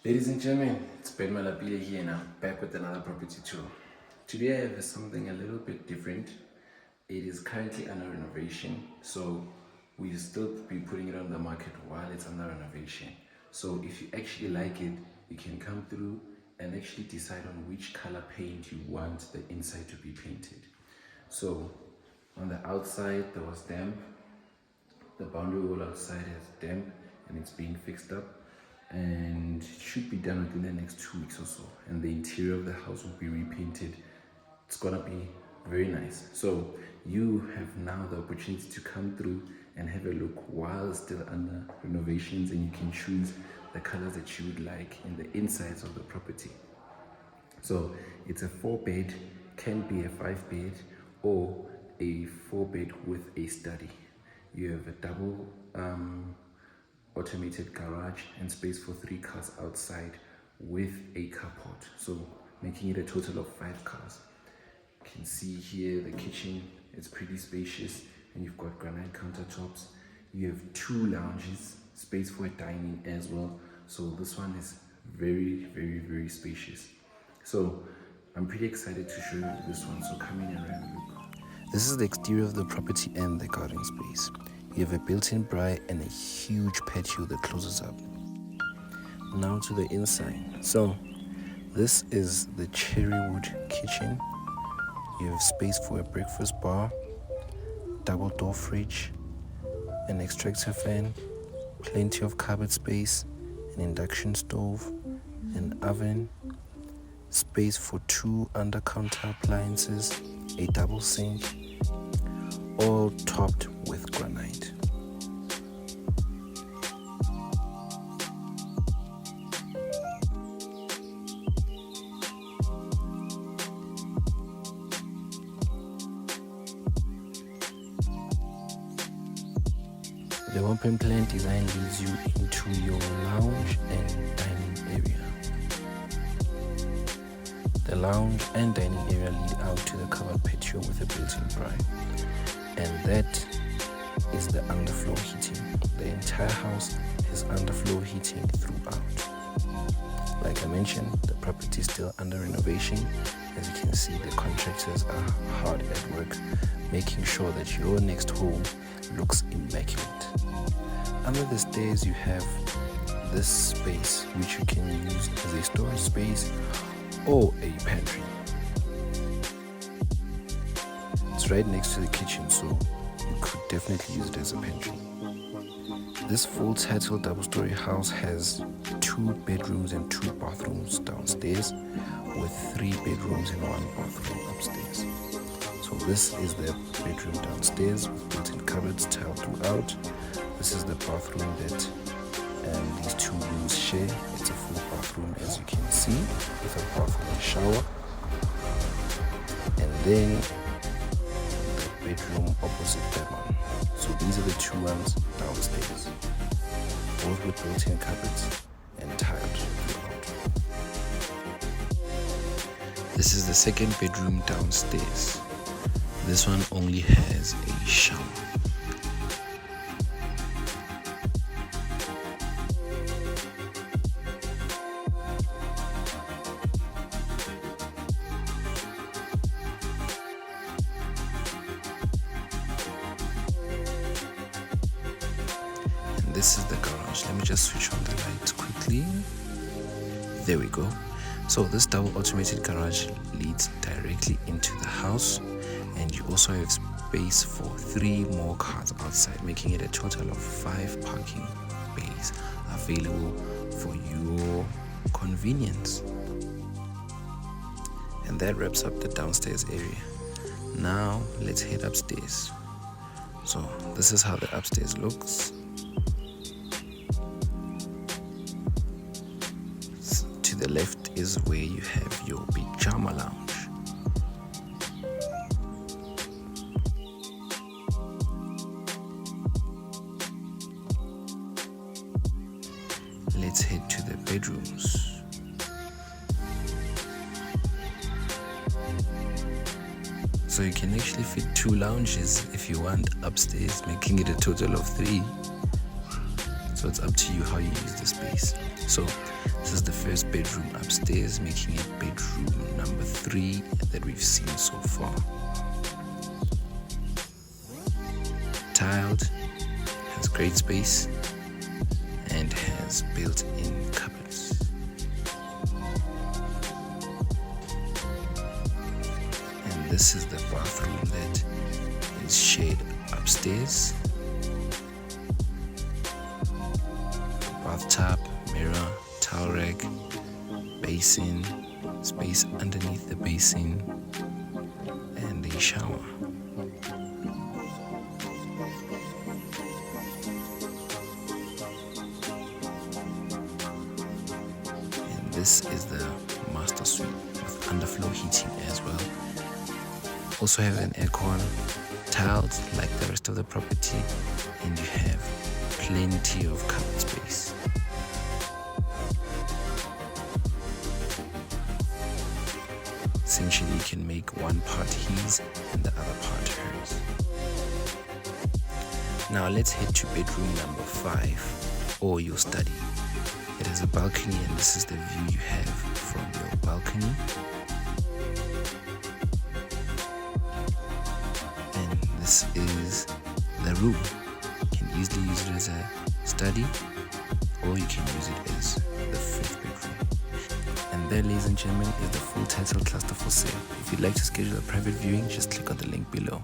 Ladies and gentlemen, it's Ben Malapile here now, back with another property tour. Today I have something a little bit different. It is currently under renovation, so we'll still be putting it on the market while it's under renovation. So if you actually like it, you can come through and actually decide on which color paint you want the inside to be painted. So on the outside there was damp, the boundary wall outside has damp and it's being fixed up, and it should be done within the next 2 weeks or so, and the interior of the house will be repainted. It's gonna be very nice. So you have now the opportunity to come through and have a look while it's still under renovations, and you can choose the colors that you would like in the insides of the property. So it's a 4-bed, can be a 5-bed or a 4-bed with a study. You have a double automated garage and space for 3 cars outside with a carport, so making it a total of 5 cars. You can see here the kitchen is pretty spacious, and you've got granite countertops. You have 2 lounges, space for a dining as well. So this one is very spacious. So I'm pretty excited to show you this one, so come in and have a look. This is the exterior of the property and the garden space. You have a built-in braai and a huge patio that closes up. Now to the inside. So this is the cherrywood kitchen. You have space for a breakfast bar, double door fridge, an extractor fan, plenty of cupboard space, an induction stove, an oven, space for 2 under-counter appliances, a double sink, all topped with granite. The open plan design leads you into your lounge and dining area. The lounge and dining area lead out to the covered patio with a built-in braai, and that is the underfloor heating. The entire house has underfloor heating throughout. Like I mentioned, the property is still under renovation. As you can see, the contractors are hard at work making sure that your next home looks immaculate. Under the stairs you have this space which you can use as a storage space or a pantry. It's right next to the kitchen, so you could definitely use it as a pantry. This full title double-story house has 2 bedrooms and 2 bathrooms downstairs, with 3 bedrooms and 1 bathroom upstairs. So this is the bedroom downstairs with built-in cupboards tiled throughout. This is the bathroom that these 2 rooms share. It's a full bathroom, as you can see, with a bathroom and shower. And then the bedroom opposite that one. So these are the 2 ones downstairs, both with built-in cupboards and tiled throughout. This is the 2nd bedroom downstairs. This one only has a shower. And this is the garage. Let me just switch on the lights quickly. There we go. So this double automated garage leads directly into the house, and you also have space for 3 more cars outside, making it a total of 5 parking bays available for your convenience. And that wraps up the downstairs area. Now let's head upstairs. So this is how the upstairs looks. To the left is where you have your pajama lounge. Let's head to the bedrooms. So you can actually fit 2 lounges if you want upstairs, making it a total of 3. So it's up to you how you use the space. So This is the first bedroom upstairs, making it bedroom number 3 that we've seen so far. Tiled, has great space, and has built-in cupboards. And this is the bathroom that is shared upstairs. Bathtub, mirror, towel rack, basin, space underneath the basin, and a shower. And this is the master suite with underfloor heating as well. Also have an aircon, tiled like the rest of the property, and you have plenty of cupboard space. Essentially, you can make one part his and the other part hers. Now let's head to bedroom number 5, or your study. It has a balcony, and this is the view you have from your balcony. And this is the room. You can easily use it as a study, or you can use it as the 5th bedroom. And there, ladies and gentlemen, is the full title cluster for sale. If you'd like to schedule a private viewing, just click on the link below.